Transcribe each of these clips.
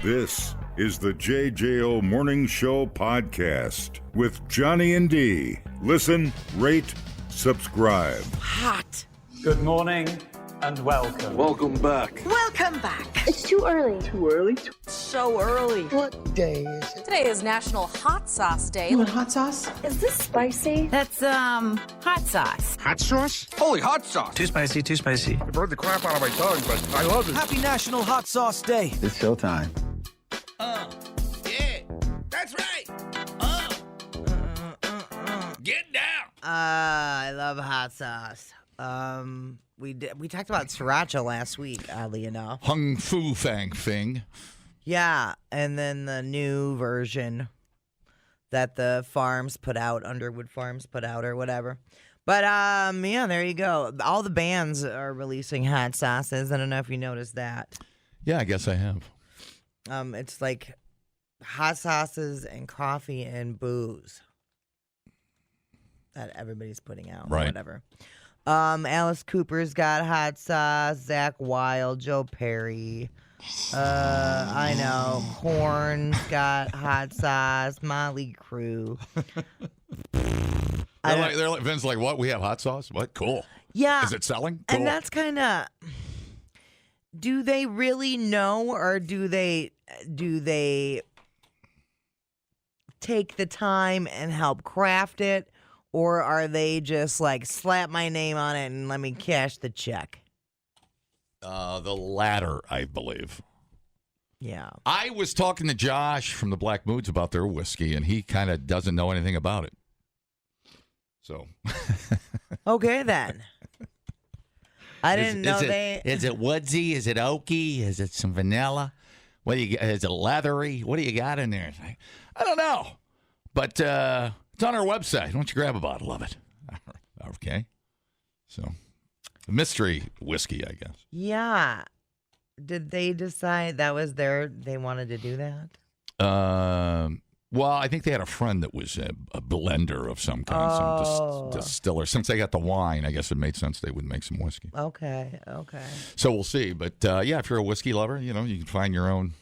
This is the JJO Morning Show podcast with Johnny and D. Listen, rate, subscribe. Hot. Good morning and welcome. Welcome back. Welcome back. It's too early. Too early? So early. What day is it? Today is National Hot Sauce Day. You want hot sauce? Is this spicy? That's, hot sauce. Hot sauce? Holy hot sauce. Too spicy, too spicy. It burned the crap out of my tongue, but I love it. Happy National Hot Sauce Day. It's showtime. Yeah, that's right. Get down. I love hot sauce. We talked about sriracha last week, oddly enough. Hung Fu Fang Fing. Yeah, and then the new version that the farms put out, Underwood Farms put out or whatever. But, yeah, there you go. All the bands are releasing hot sauces. I don't know if you noticed that. Yeah, I guess I have. It's like hot sauces and coffee and booze that everybody's putting out or whatever. Alice Cooper's got hot sauce, Zach Wilde, Joe Perry. I know. Korn's got hot sauce, Motley Crue. They're like, Vin's like, what? We have hot sauce? What? Cool. Yeah. Is it selling? Cool. And that's kind of, do they really know, or do they take the time and help craft it? Or are they just like, slap my name on it and let me cash the check? The latter, I believe. Yeah. I was talking to Josh from the Black Moods about their whiskey, and he kind of doesn't know anything about it. So. Okay, then. I didn't know they. Is it woodsy? Is it oaky? Is it some vanilla? What do you? Is it leathery? What do you got in there? I don't know. But it's on our website. Why don't you grab a bottle of it? Okay. So, mystery whiskey, I guess. Yeah. Did they decide that was they wanted to do that? Well, I think they had a friend that was a blender of some kind, some distiller. Since they got the wine, I guess it made sense they would make some whiskey. Okay. So we'll see. But, yeah, if you're a whiskey lover, you can find your own.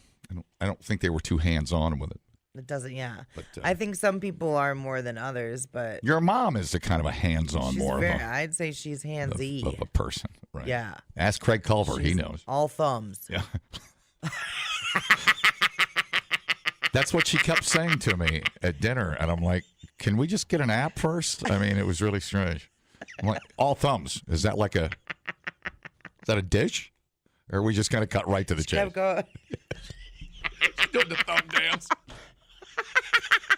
I don't think they were too hands-on with it. It doesn't, yeah. But, I think some people are more than others, but... Your mom is the kind of a hands-on I'd say she's handsy. Of a person, right? Yeah. Ask Craig Culver. He knows. All thumbs. Yeah. That's what she kept saying to me at dinner, and I'm like, can we just get an app first? I mean, it was really strange. I'm like, all thumbs. Is that a dish? Or are we just going to cut right to the chase? Kept going. She's doing the thumb dance.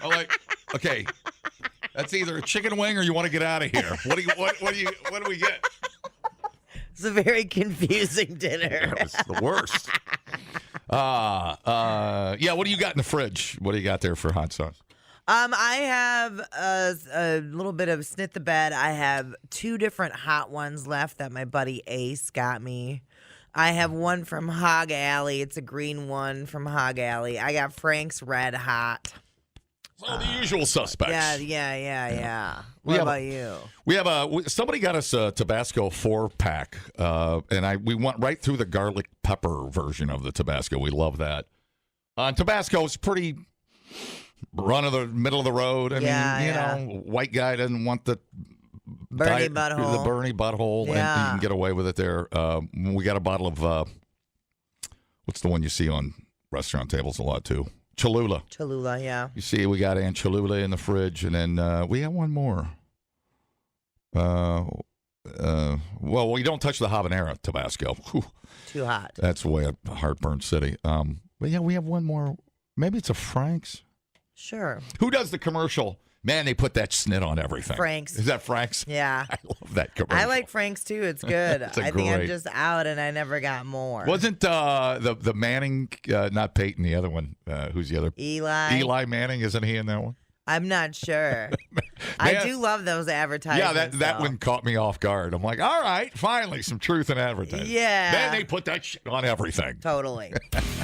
I'm like, okay, that's either a chicken wing or you want to get out of here. What do we get? It's a very confusing dinner. Yeah, it was the worst. Yeah, what do you got in the fridge? What do you got there for hot sauce? I have a little bit of Snit the Bed. I have 2 different hot ones left that my buddy Ace got me. I have one from Hog Alley. It's a green one from Hog Alley. I got Frank's Red Hot. So the usual suspects. Yeah. What about you? We have somebody got us a Tabasco 4-pack, and we went right through the garlic pepper version of the Tabasco. We love that. Tabasco is pretty run of the middle of the road. I mean, white guy doesn't want the Bernie butthole. The Bernie butthole, and you can get away with it there. We got a bottle of what's the one you see on restaurant tables a lot too? Cholula. Cholula, yeah. You see, we got Aunt Cholula in the fridge, and then we have one more. Well, we don't touch the habanero Tabasco. Whew. Too hot. That's way up Heartburn City. But yeah, we have one more. Maybe it's a Frank's. Sure. Who does the commercial? Man, they put that snit on everything. Frank's. Is that Frank's? Yeah. I love that commercial. I like Frank's too. It's good. I think I'm just out and I never got more. Wasn't the Manning, not Peyton, the other one? Who's the other? Eli. Eli Manning, isn't he in that one? I'm not sure. I do love those advertisements. Yeah, that though. one caught me off guard. I'm like, all right, finally, some truth in advertising. Yeah. Then they put that shit on everything. Totally.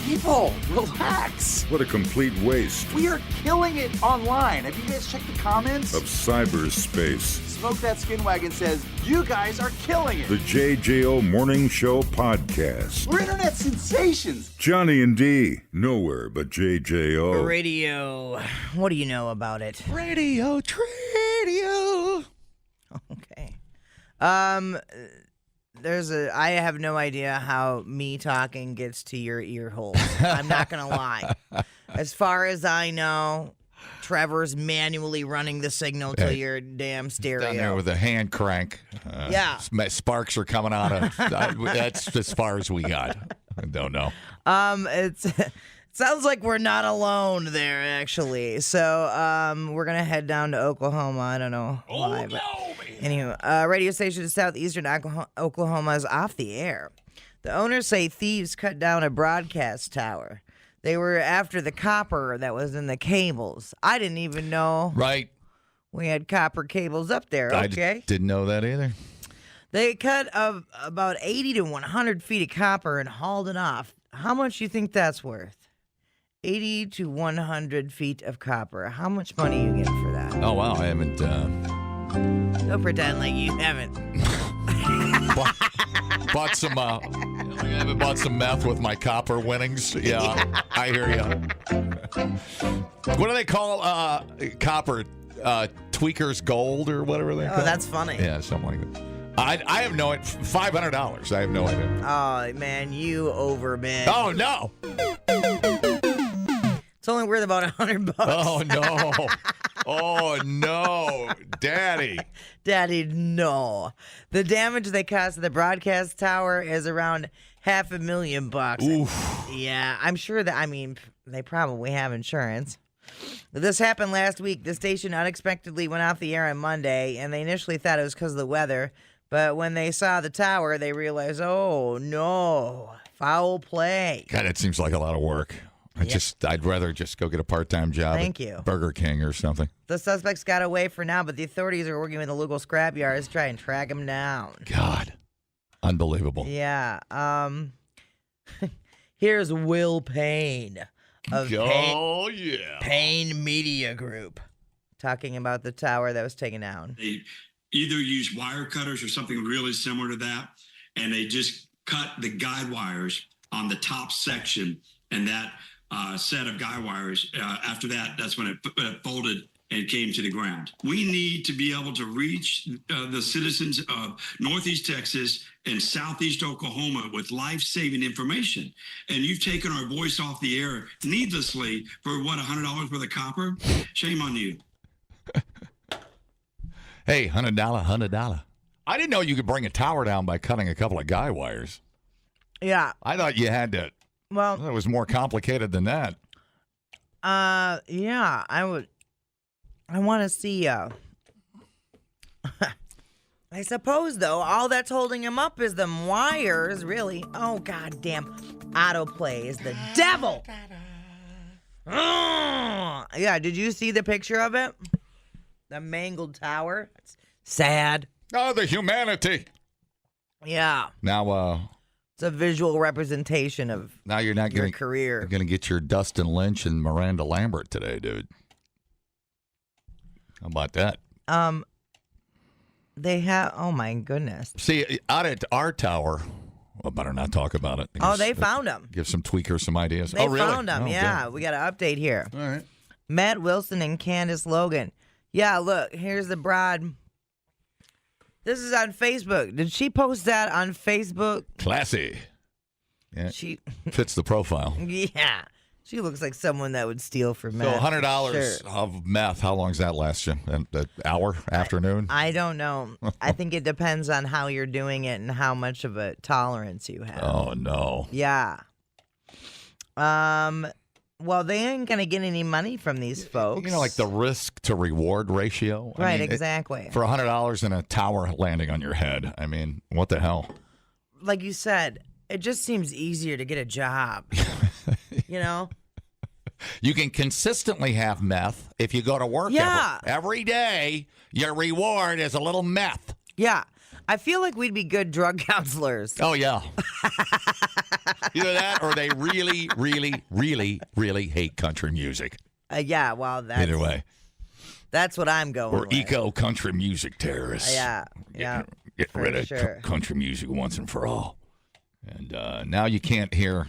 People, relax. What a complete waste We are killing it online. Have you guys checked the comments? of cyberspace. Smoke That Skin Wagon says, you guys are killing it. The JJO Morning Show Podcast. We're internet sensations. Johnny and D, nowhere but JJO. Radio. What do you know about it? Radio. Okay. I have no idea how me talking gets to your ear holes. I'm not going to lie. As far as I know, Trevor's manually running the signal to your damn stereo. Down there with a hand crank. Yeah. Sparks are coming out of. That's as far as we got. I don't know. It sounds like we're not alone there, actually. So, we're gonna head down to Oklahoma. I don't know why, but anyway, radio station in southeastern Oklahoma is off the air. The owners say thieves cut down a broadcast tower. They were after the copper that was in the cables. I didn't even know Right. we had copper cables up there. Okay. Didn't know that either. They cut about 80 to 100 feet of copper and hauled it off. How much do you think that's worth? 80 to 100 feet of copper. How much money you get for that? Oh, wow. I haven't. Don't pretend like you haven't. Bought some. I haven't bought some meth with my copper winnings. Yeah, I hear you. What do they call copper? Tweakers gold or whatever they call it? That's funny. Yeah, something like that. I have no $500. I have no idea. Oh, man, you overbid. Oh no! It's only worth about $100. Oh no! Oh no, Daddy! Daddy, no. The damage they caused to the broadcast tower is around $500,000. Oof. Yeah, I'm sure that, they probably have insurance. This happened last week. The station unexpectedly went off the air on Monday, and they initially thought it was because of the weather. But when they saw the tower, they realized, oh, no, foul play. God, it seems like a lot of work. I'd rather just go get a part-time job Thank at you. Burger King or something. The suspects got away for now, but the authorities are working with the local scrap yards to try and track them down. God, unbelievable. Yeah. Here's Will Payne of Oh, yeah. Payne Media Group talking about the tower that was taken down. They either use wire cutters or something really similar to that, and they just cut the guide wires on the top section, and that set of guide wires, after that, that's when it folded and came to the ground. We need to be able to reach the citizens of Northeast Texas and Southeast Oklahoma with life-saving information. And you've taken our voice off the air needlessly for, what, $100 worth of copper? Shame on you. Hey, $100. I didn't know you could bring a tower down by cutting a couple of guy wires. Yeah. I thought you had to. Well, It was more complicated than that. yeah, I want to see, I suppose, though, all that's holding him up is the wires, really. Oh, goddamn. Autoplay is the devil. Yeah, did you see the picture of it? The mangled tower. It's sad. Oh, the humanity. Yeah. Now, It's a visual representation of now you're not your going career. to get your Dustin Lynch and Miranda Lambert today, dude. How about that? They have, oh my goodness. See, out at our tower, well, better not talk about it. Oh, they found them. Give some tweakers some ideas. They Oh, really? found them, Oh, yeah. good. We got an update here. All right. Matt Wilson and Candace Logan. Yeah, look, here's the broad. This is on Facebook. Did she post that on Facebook? Classy. Yeah, She, fits the profile. yeah. She looks like someone that would steal from So Matt. $100 Sure. of meth, how long does that last you? An hour, afternoon? I don't know. I think it depends on how you're doing it and how much of a tolerance you have. Oh, no. Yeah. Well, they ain't gonna get any money from these folks. You know, like the risk to reward ratio. Right, exactly. For $100 and a tower landing on your head, I mean, what the hell? Like you said, it just seems easier to get a job. You know? You can consistently have meth if you go to work every day. Your reward is a little meth. Yeah. I feel like we'd be good drug counselors. Oh, yeah. Either that or they really, really, really, really hate country music. Yeah, well, that's... Either way. That's what I'm going Or with. eco-country music terrorists. Yeah. Get rid of country music once and for all. And now you can't hear...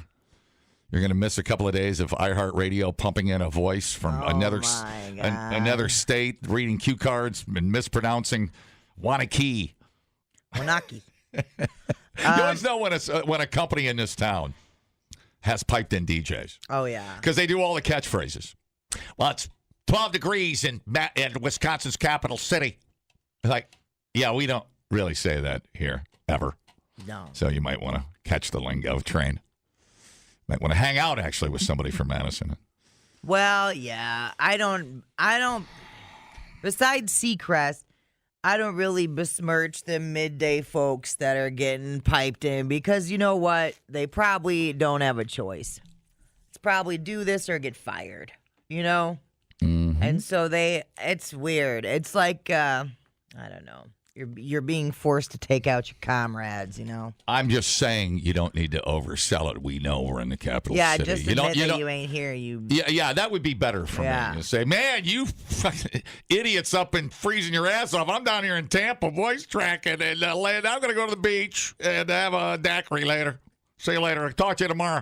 You're going to miss a couple of days of iHeartRadio pumping in a voice from another state, reading cue cards and mispronouncing Wanakee. Wanaki. You always know when a company in this town has piped in DJs. Oh, yeah. Because they do all the catchphrases. Well, it's 12 degrees in Wisconsin's capital city. Like, yeah, we don't really say that here, ever. No. So you might want to catch the lingo train. Might want to hang out, actually, with somebody from Madison. Well, yeah. I don't, besides Seacrest, I don't really besmirch the midday folks that are getting piped in because you know what? They probably don't have a choice. It's probably do this or get fired, you know? Mm-hmm. And so it's weird. It's like, I don't know. You're being forced to take out your comrades, you know? I'm just saying you don't need to oversell it. We know we're in the capital yeah, city. Just admit that you ain't here. Yeah, that would be better for me. You say, man, you fucking idiots up and freezing your ass off. I'm down here in Tampa voice tracking, and I'm going to go to the beach and have a daiquiri later. See you later. I'll talk to you tomorrow.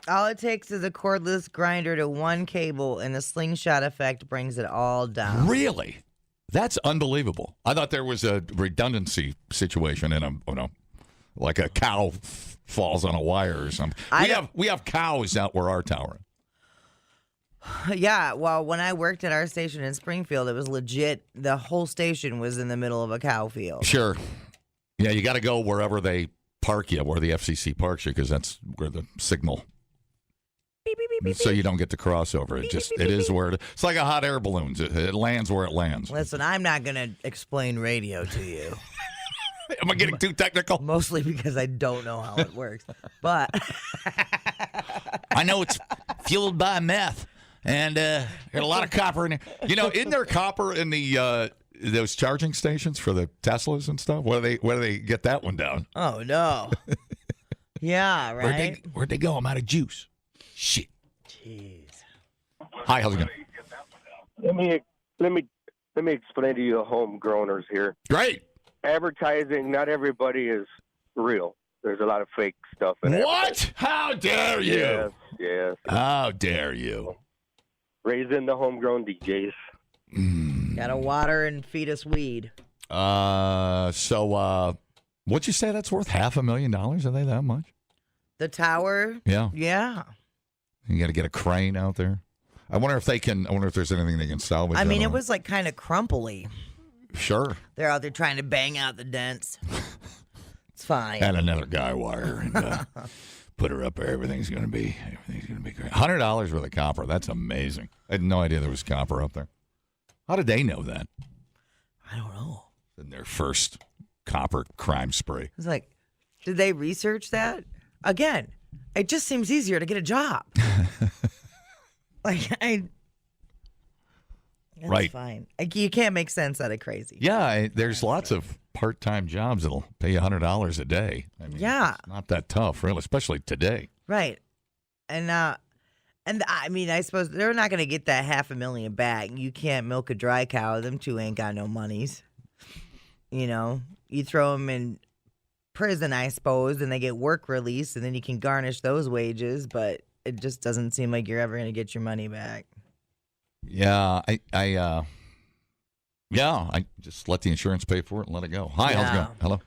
All it takes is a cordless grinder to one cable, and the slingshot effect brings it all down. Really? That's unbelievable. I thought there was a redundancy situation in like a cow falls on a wire or something. We have cows out where our tower is. Yeah, well, when I worked at our station in Springfield, it was legit. The whole station was in the middle of a cow field. Sure. Yeah, you got to go wherever they park you, where the FCC parks you, because that's where the signal. Beep, beep, beep, beep, so you don't get the crossover. It is where it's like a hot air balloon. It lands where it lands. Listen, I'm not going to explain radio to you. Am I getting too technical? Mostly because I don't know how it works. But I know it's fueled by meth, and there's a lot of copper in there. You know, isn't there copper in the those charging stations for the Teslas and stuff? Where do they get that one down? Oh no. Yeah, right. Where'd they go? I'm out of juice. Shit. Jeez. Hi, how's it going? Let me explain to you homegrowners here. Great. Advertising, not everybody is real. There's a lot of fake stuff in it. What? How dare you? Yes. How dare you? Raising the homegrown DJs. Gotta water and feed us weed. So what'd you say that's worth? $500,000? Are they that much? The tower? Yeah. Yeah. You got to get a crane out there. I wonder if there's anything they can salvage. I mean, it was like kind of crumply. Sure. They're out there trying to bang out the dents. It's fine. Add another guy wire and put her up there. Everything's gonna be great. $100 worth of copper. That's amazing. I had no idea there was copper up there. How did they know that? I don't know. In their first copper crime spree. It's like, did they research that? Again, it just seems easier to get a job. That's right. Fine. You can't make sense out of crazy. Yeah, there's lots of part-time jobs that'll pay you $100 a day. I mean, yeah. It's not that tough, really, especially today. Right. And I mean, I suppose they're not going to get that $500,000 back. You can't milk a dry cow. Them two ain't got no monies. You know, you throw them in prison, I suppose, and they get work release, and then you can garnish those wages, but it just doesn't seem like you're ever going to get your money back. Yeah, I just let the insurance pay for it and let it go. Hi, how's it going? Hello.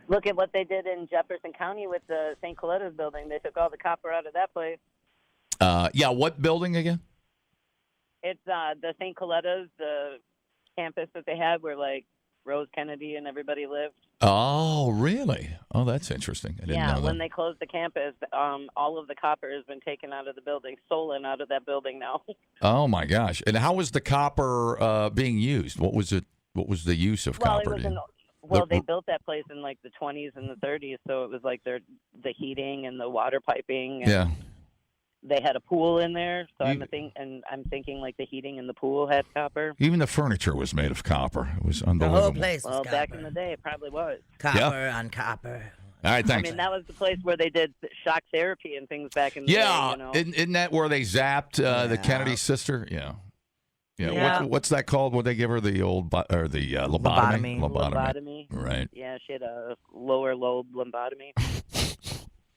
Look at what they did in Jefferson County with the St. Coletta's building. They took all the copper out of that place. Yeah, what building again? It's the St. Coletta's, the campus that they had where, like, Rose Kennedy and everybody lived. Oh, really? Oh, that's interesting. I didn't know that. When they closed the campus, all of the copper has been taken out of the building, stolen out of that building now. Oh, my gosh. And how was the copper being used? What was it? What was the use of copper? They built that place in, like, the 20s and the 30s, so it was, like, the heating and the water piping. And, they had a pool in there, so I'm thinking like the heating in the pool had copper. Even the furniture was made of copper. It was The unbelievable. whole place was Well, copper. back in the day, it probably was. Copper on copper. All right, thanks. I mean, that was the place where they did shock therapy and things back in the day. Yeah, You know? isn't that where they zapped the Kennedy sister? Yeah. Yeah. What's that called? Would they give her the old lobotomy? Lobotomy. Right. Yeah, she had a lower lobe lobotomy.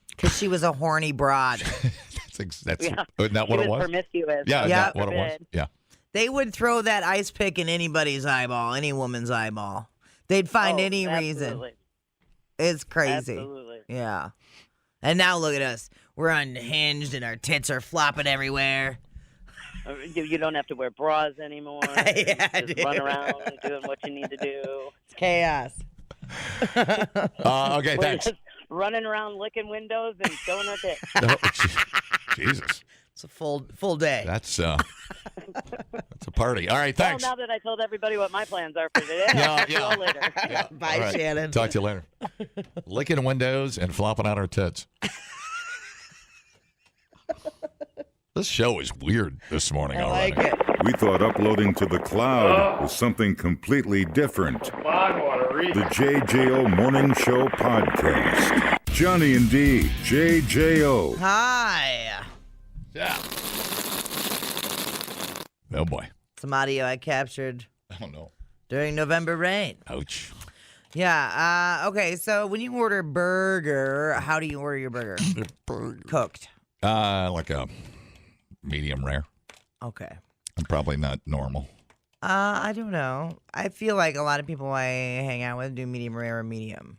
Because she was a horny broad. Isn't that She what it was? promiscuous. Yeah, isn't Yeah. that what it was? Yeah. They would throw that ice pick in anybody's eyeball, any woman's eyeball. They'd find any reason. Absolutely. It's crazy. Absolutely. Yeah. And now look at us. We're unhinged and our tits are flopping everywhere. You don't have to wear bras anymore. Yeah, Just run around doing what you need to do. It's chaos. Okay, We're thanks. just running around licking windows and showing our tits. Jesus. It's a full day. That's a party. All right, thanks. Well, now that I told everybody what my plans are for today, Yeah, I'll see you yeah. all later. Yeah. Bye, All right. Shannon. Talk to you later. Licking windows and flopping out our tits. This show is weird this morning I already. like it. We thought uploading to the cloud was something completely different. The JJO Morning Show Podcast. Johnny and D, JJO. Hi. Yeah. Oh, boy. Some audio I captured Oh, no. during November rain. Ouch. Yeah. Okay. So when you order burger, how do you order your burger? Cooked. Like a medium rare. Okay. And probably not normal. I don't know. I feel like a lot of people I hang out with do medium rare or medium.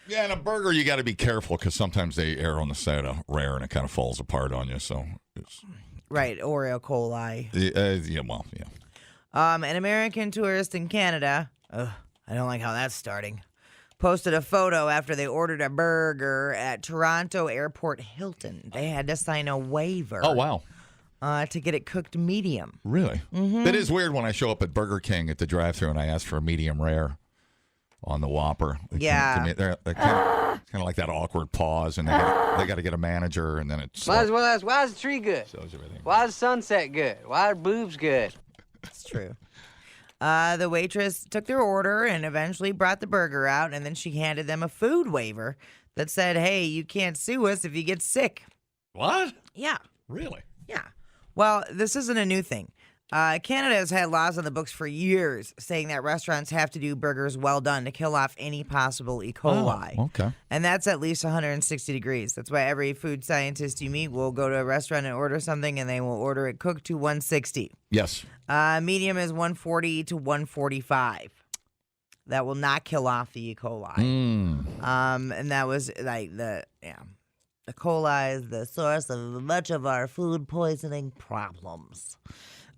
Yeah, and a burger, you got to be careful because sometimes they err on the side of rare and it kind of falls apart on you. So, it's, Right. Oreo coli. yeah, well, yeah. An American tourist in Canada, I don't like how that's starting, posted a photo after they ordered a burger at Toronto Airport Hilton. They had to sign a waiver. Oh, wow. To get it cooked medium. Really? Mm-hmm. It is weird when I show up at Burger King at the drive-thru and I ask for a medium rare on the Whopper. Yeah. They're kind of like that awkward pause, and they got to get a manager, and then it's. Might as well ask, why is the tree good? So is everything. Why is sunset good? Why are boobs good? It's true. The waitress took their order and eventually brought the burger out, and then she handed them a food waiver that said, hey, you can't sue us if you get sick. What? Yeah. Really? Yeah. Well, this isn't a new thing. Canada has had laws on the books for years saying that restaurants have to do burgers well done to kill off any possible E. coli. Oh, okay. And that's at least 160 degrees. That's why every food scientist you meet will go to a restaurant and order something, and they will order it cooked to 160. Yes. Medium is 140 to 145. That will not kill off the E. coli. And that was like the coli is the source of much of our food poisoning problems.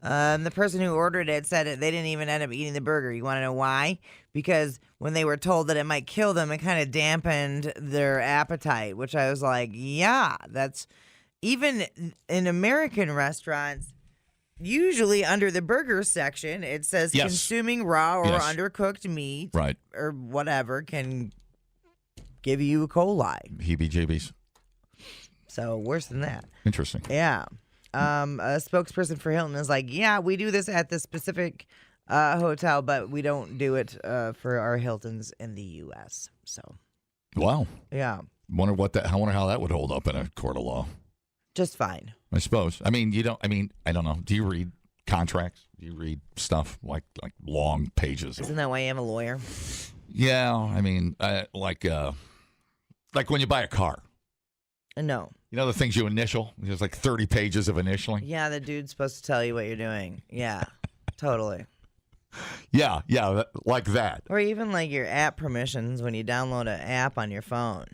The person who ordered it said they didn't even end up eating the burger. You want to know why? Because when they were told that it might kill them, it kind of dampened their appetite, which I was like, yeah, that's even in American restaurants. Usually under the burger section, it says Yes. consuming raw or Yes. undercooked meat Right. or whatever can give you E. coli. Heebie-jeebies. So worse than that. Interesting. Yeah. A spokesperson for Hilton is like, yeah, we do this at this specific hotel, but we don't do it for our Hiltons in the U.S. So, Wow. yeah, I wonder how that would hold up in a court of law. just fine. I suppose. I don't know. Do you read contracts? Do you read stuff like long pages? Isn't that why I am a lawyer? Yeah. Like when you buy a car. No. You know the things you initial? There's like 30 pages of initialing. Yeah, the dude's supposed to tell you what you're doing. Yeah, totally. Yeah, like that. Or even like your app permissions when you download an app on your phone.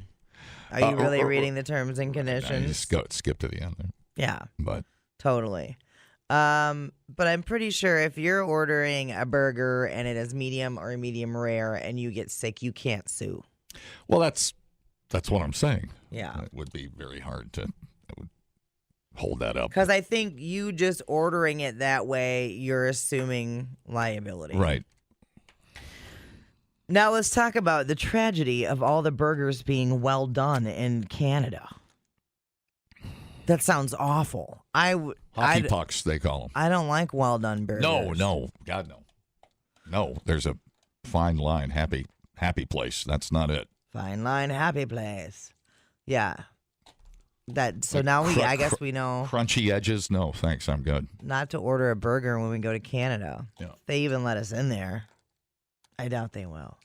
Are you really reading the terms and conditions? Just skip to the end there. Yeah. But totally. But I'm pretty sure if you're ordering a burger and it is medium or medium rare and you get sick, you can't sue. Well, that's what I'm saying. Yeah. It would be very hard to hold that up. Because I think you just ordering it that way, you're assuming liability. Right. Now let's talk about the tragedy of all the burgers being well done in Canada. That sounds awful. Hockey pucks, they call them. I don't like well done burgers. No, God no. No, there's a fine line. Happy place. That's not it. Fine line, happy place. Yeah. So now I guess we know crunchy edges. No, thanks. I'm good. not to order a burger when we go to Canada. Yeah. If they even let us in there. I doubt they will.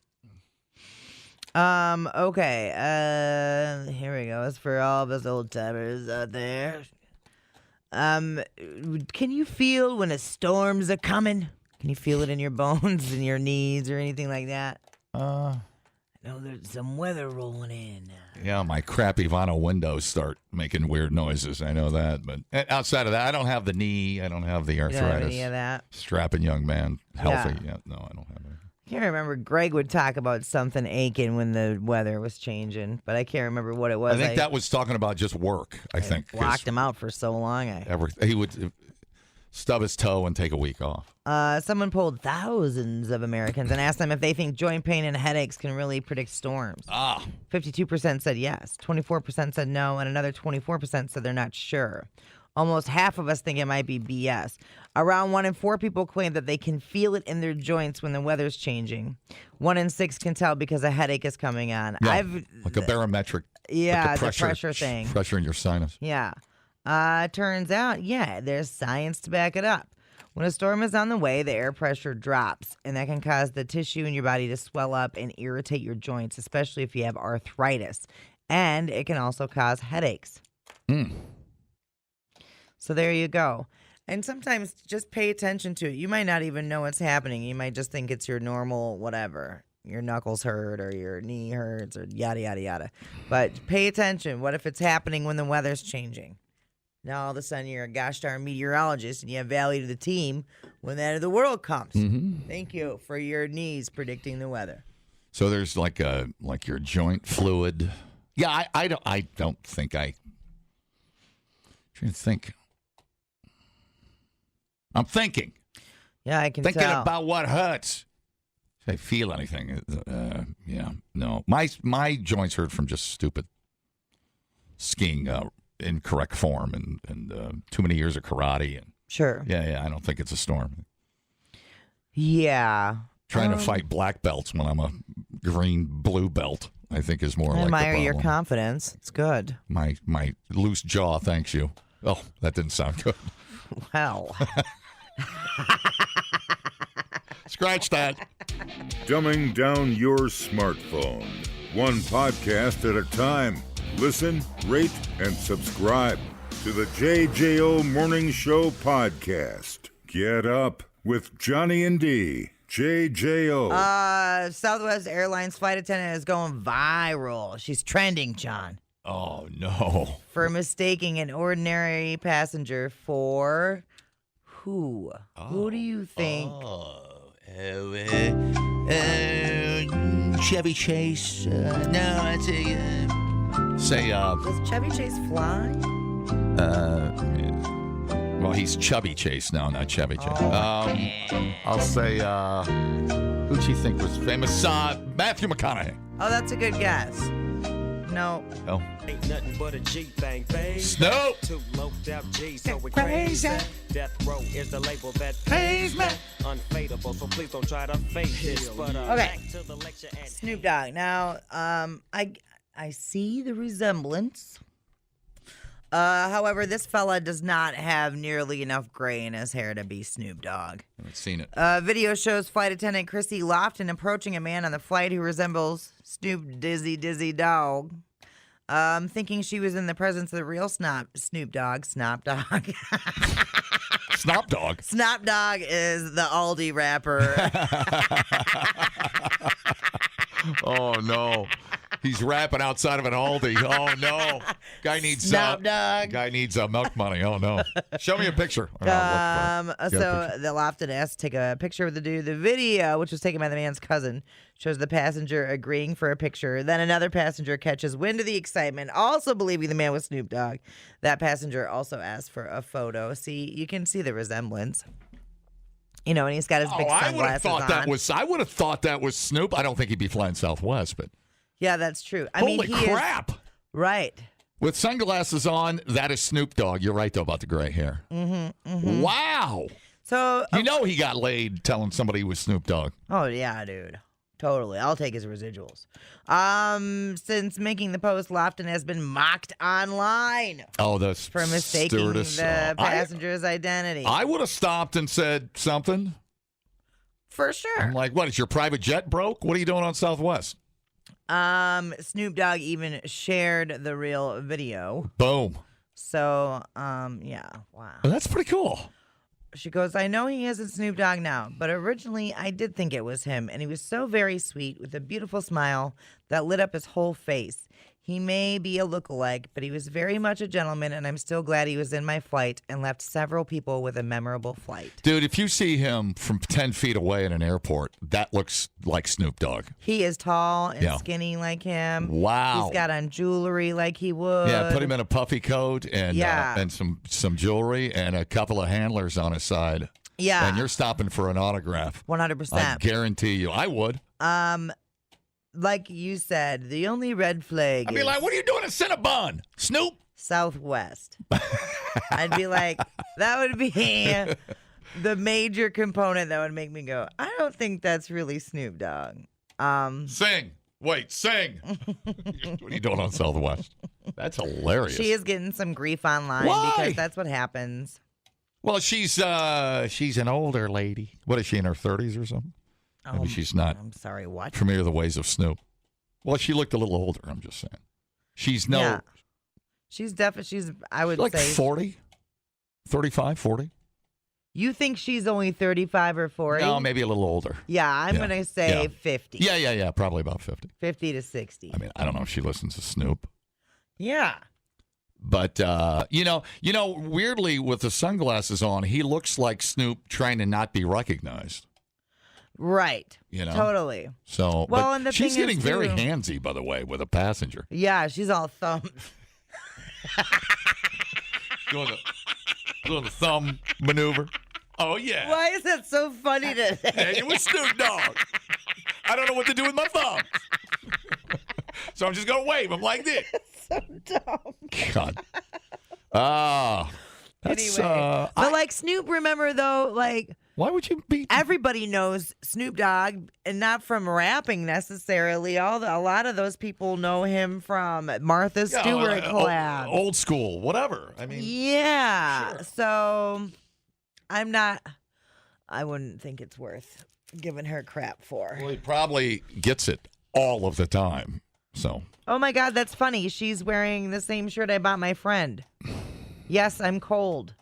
Okay. Here we go. It's for all of us old timers out there. Can you feel when a storms are coming? Can you feel it in your bones and your knees or anything like that? I know there's some weather rolling in. Yeah, my crappy vinyl windows start making weird noises. I know that, but outside of that, I don't have the knee. I don't have the arthritis. You don't have any of that? Strapping young man, healthy. Yeah, no, I don't have it. I can't remember. Greg would talk about something aching when the weather was changing, but I can't remember what it was. I think that was talking about just work. I think blocked him out for so long. He would stub his toe and take a week off. Someone polled thousands of Americans and asked them if they think joint pain and headaches can really predict storms. 52% said yes, 24% said no, and another 24% said they're not sure. Almost half of us think it might be BS. Around 1 in 4 people claim that they can feel it in their joints when the weather's changing. 1 in 6 can tell because a headache is coming on. Yeah, like a barometric. Yeah, like the pressure thing. Pressure in your sinus. Yeah. Turns out, there's science to back it up. When a storm is on the way, the air pressure drops, and that can cause the tissue in your body to swell up and irritate your joints, especially if you have arthritis. And it can also cause headaches. So there you go. And sometimes just pay attention to it. You might not even know what's happening. You might just think it's your normal whatever. Your knuckles hurt or your knee hurts or yada, yada, yada. But pay attention. What if it's happening when the weather's changing? Now all of a sudden you're a gosh darn meteorologist and you have value to the team when the end of the world comes. Mm-hmm. Thank you for your knees predicting the weather. So there's like your joint fluid. Yeah, I don't think I'm trying to think. I'm thinking. Yeah, I can thinking tell. about what hurts. If I feel anything, no. My joints hurt from just stupid skiing in correct form and too many years of karate and sure. Yeah. I don't think it's a storm. Yeah. Trying to fight black belts when I'm a green blue belt, I think is more like the admire problem. your confidence. It's good. My loose jaw thanks you. Oh, that didn't sound good. Well. Scratch that. Dumbing down your smartphone. One podcast at a time. Listen, rate, and subscribe to the JJO Morning Show podcast. Get up with Johnny and D. JJO. Southwest Airlines flight attendant is going viral. She's trending, John. Oh, no. For mistaking an ordinary passenger for who? Who do you think? Chevy Chase. No, I'd say, does Chevy Chase fly? Well, he's Chubby Chase now, not Chevy Chase. I'll say, who'd you think was famous? Matthew McConaughey. Oh, that's a good guess. No. Oh. Ain't nothing but a G thing, babe. Snoop. Too loped out G, so we crazy. Death Row is the label that pays me. Unfadable, so please don't try to fake this. But okay. back to the lecture and Snoop Dogg. Now, I see the resemblance. However, this fella does not have nearly enough gray in his hair to be Snoop Dogg. I haven't seen it. Video shows flight attendant Chrissy Lofton approaching a man on the flight who resembles Snoop Dizzy Dogg, thinking she was in the presence of the real Snoop Dogg. Snop Dogg. Snop Dogg? Snop Dogg is the Aldi rapper. Oh, no. He's rapping outside of an Aldi. Oh, no. Guy needs Snop Dogg. Guy needs milk money. Oh, no. Show me a picture. So the Lofton asked to take a picture of the dude. The video, which was taken by the man's cousin, shows the passenger agreeing for a picture. Then another passenger catches wind of the excitement, also believing the man was Snoop Dogg. That passenger also asked for a photo. See, you can see the resemblance. You know, and he's got his big sunglasses on. I would have thought that was Snoop. I don't think he'd be flying Southwest, but yeah, that's true. Holy crap! Right. With sunglasses on, that is Snoop Dogg. You're right, though, about the gray hair. Wow. So You know he got laid telling somebody he was Snoop Dogg. Oh yeah, dude. Totally. I'll take his residuals. Since making the post, Lofton has been mocked online. Oh, that's for mistaking the passenger's identity. I would have stopped and said something. For sure. I'm like, what, is your private jet broke? What are you doing on Southwest? Snoop Dogg even shared the real video. Boom. So, yeah. Wow. Well, that's pretty cool. She goes, I know he isn't Snoop Dogg now, but originally I did think it was him, and he was so very sweet with a beautiful smile that lit up his whole face. He may be a lookalike, but he was very much a gentleman, and I'm still glad he was in my flight and left several people with a memorable flight. Dude, if you see him from 10 feet away in an airport, that looks like Snoop Dogg. He is tall and skinny like him. Wow. He's got on jewelry like he would. Yeah, put him in a puffy coat and some jewelry and a couple of handlers on his side. Yeah. And you're stopping for an autograph. 100%. I guarantee you. I would. Like you said, the only red flag I'd be is like, what are you doing at Cinnabon? Snoop? Southwest. I'd be like, that would be the major component that would make me go, I don't think that's really Snoop Dogg. Sing. Wait, sing. What are you doing on Southwest? That's hilarious. She is getting some grief online because that's what happens. Well, she's an older lady. What is she, in her 30s or something? Maybe she's not. I'm sorry, what? Familiar with the ways of Snoop. Well, she looked a little older, I'm just saying. She's no. Yeah. She's definitely, I would like say. 40? 35, 40? You think she's only 35 or 40? No, maybe a little older. Yeah, I'm going to say 50. Yeah. Probably about 50. 50 to 60. I mean, I don't know if she listens to Snoop. Yeah. But, weirdly, with the sunglasses on, he looks like Snoop trying to not be recognized. Right. Totally. So, well, and the she's thing getting is, very too, handsy, by the way, with a passenger. Yeah, she's all thumbs. doing the thumb maneuver. Oh, yeah. Why is that so funny to say? Hey, it was Snoop Dogg. I don't know what to do with my thumbs. So I'm just going to wave them like this. So dumb. God. That's, anyway. But like Snoop, remember though, like. Why would you be? Everybody knows Snoop Dogg, and not from rapping necessarily. A lot of those people know him from Martha Stewart collab. Old school, whatever. I mean. Yeah. Sure. So I wouldn't think it's worth giving her crap for. Well, he probably gets it all of the time. So. Oh my God, that's funny. She's wearing the same shirt I bought my friend. Yes, I'm cold.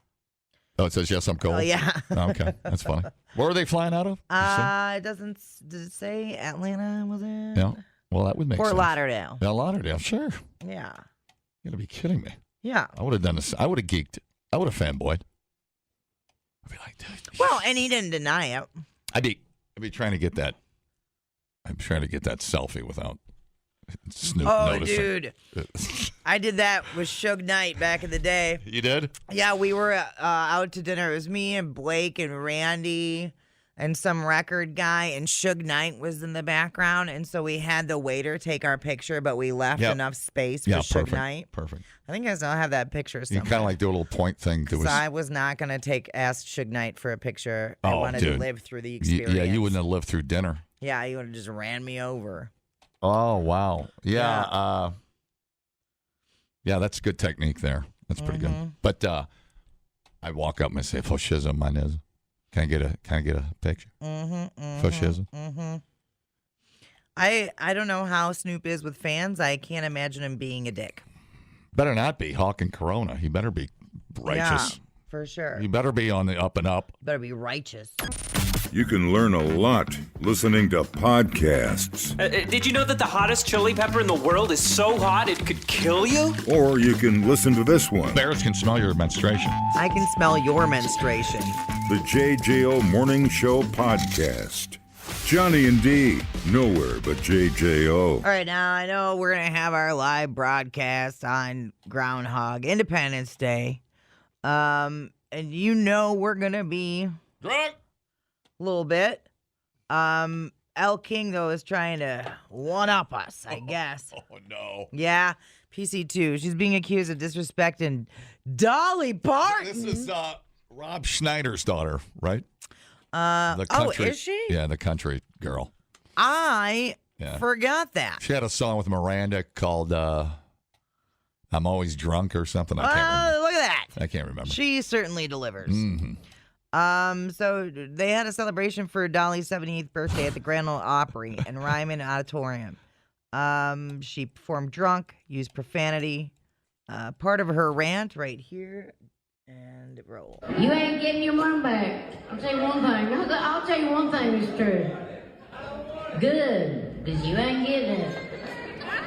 Oh, it says, yes, I'm cold. Oh, yeah. Okay, that's funny. Where are they flying out of? It doesn't. Did it say Atlanta? Was it? Yeah. Well, that would make sense. Fort Lauderdale. Yeah, Lauderdale, sure. Yeah. You gotta be kidding me. Yeah. I would have done this. I would have geeked. I would have fanboyed. I'd be like, dude. Well, and he didn't deny it. I'd be trying to get that. I'm trying to get that selfie without Snoop noticing. Dude. I did that with Suge Knight back in the day. You did? Yeah, we were out to dinner. It was me and Blake and Randy and some record guy, and Suge Knight was in the background. And so we had the waiter take our picture, but we left enough space for Suge Knight. Perfect. I think I still have that picture somewhere. You kind of like do a little point thing to us. I was not going to ask Suge Knight for a picture. I wanted to live through the experience. Yeah, you wouldn't have lived through dinner. Yeah, you would have just ran me over. Oh, wow. Yeah. Yeah, that's good technique there. That's pretty good. But I walk up and I say, "For shizzle, my niz. Can I get a picture? For shizzle." I don't know how Snoop is with fans. I can't imagine him being a dick. Better not be hawking Corona. He better be righteous. Yeah, for sure. He better be on the up and up. Better be righteous. You can learn a lot listening to podcasts. Did you know that the hottest chili pepper in the world is so hot it could kill you? Or you can listen to this one. Bears can smell your menstruation. I can smell your menstruation. The JJO Morning Show Podcast. Johnny and D, nowhere but JJO. All right, now I know we're going to have our live broadcast on Groundhog Independence Day. And you know we're going to be drunk a little bit. El King, though, is trying to one-up us, I guess. Oh, no. Yeah, PC2. She's being accused of disrespecting Dolly Parton. This is Rob Schneider's daughter, right? Is she? Yeah, the country girl. I forgot that. She had a song with Miranda called I'm Always Drunk or something. I can't remember. Look at that. I can't remember. She certainly delivers. Mm-hmm. So they had a celebration for Dolly's 78th birthday at the Grand Ole Opry and Ryman Auditorium. She performed drunk, used profanity. Part of her rant right here, and roll. You ain't getting your money back. I'll tell you one thing. I'll tell you one thing is true. Good, because you ain't getting it.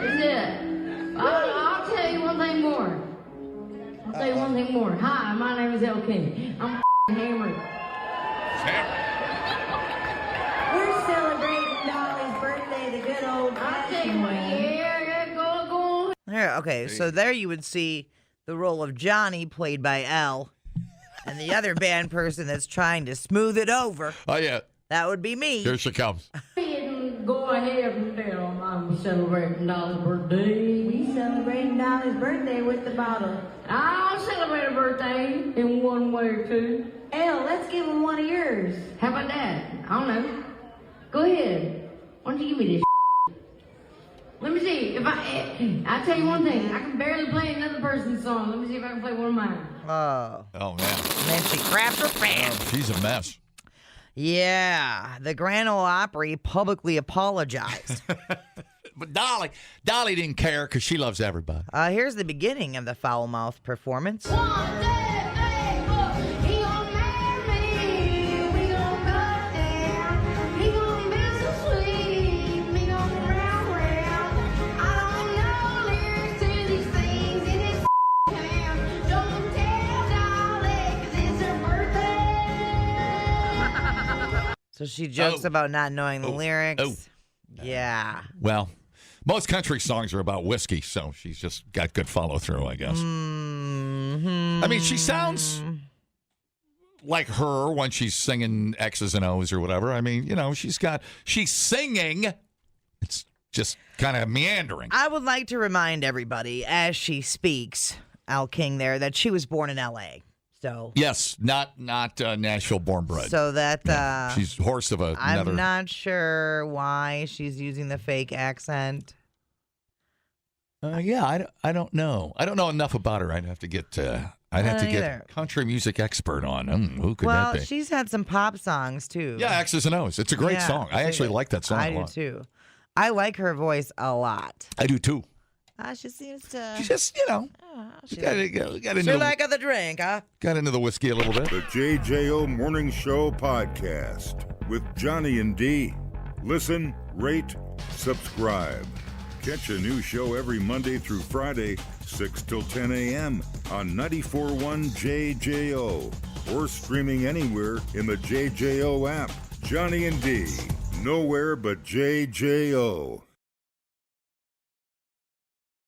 It's good. I'll tell you one thing more. I'll tell you one thing more. Hi, my name is El King. I'm hammered. We're celebrating Dolly's birthday the good old fashioned way. Yeah, go. There, okay, so there you would see the role of Johnny, played by Elle, and the other band person that's trying to smooth it over. Oh, yeah. That would be me. Here she comes. Go ahead and tell them I'm celebrating Dolly's birthday. We celebrating Dolly's birthday with the bottle. I'll celebrate a birthday in one way or two. Elle, let's give him one of yours. How about that? I don't know. Go ahead. Why don't you give me this? Let me see. I'll tell you one thing. I can barely play another person's song. Let me see if I can play one of mine. Oh, man. And then she crapped her pants. She's a mess. Yeah, the Grand Ole Opry publicly apologized. But Dolly didn't care because she loves everybody. Here's the beginning of the foul-mouthed performance. So she jokes about not knowing the lyrics. Yeah. Well, most country songs are about whiskey, so she's just got good follow-through, I guess. Mm-hmm. I mean, she sounds like her when she's singing X's and O's or whatever. I mean, you know, she's singing. It's just kind of meandering. I would like to remind everybody, as she speaks, Al King there, that she was born in L.A., So yes, not Nashville born bred. So that she's horse of another. I'm not sure why she's using the fake accent. Yeah, I don't know. I don't know enough about her. I'd have to get get a country music expert on. Who could that be? Well, she's had some pop songs too. Yeah, X's and O's. It's a great song. I actually like that song a lot. I do too. I like her voice a lot. I do too. She seems to. She just, you know. She got into she like the drink, huh? Got into the whiskey a little bit. The JJO Morning Show podcast with Johnny and D. Listen, rate, subscribe. Catch a new show every Monday through Friday, 6 till 10 a.m. on 94.1 JJO or streaming anywhere in the JJO app. Johnny and D. Nowhere but JJO.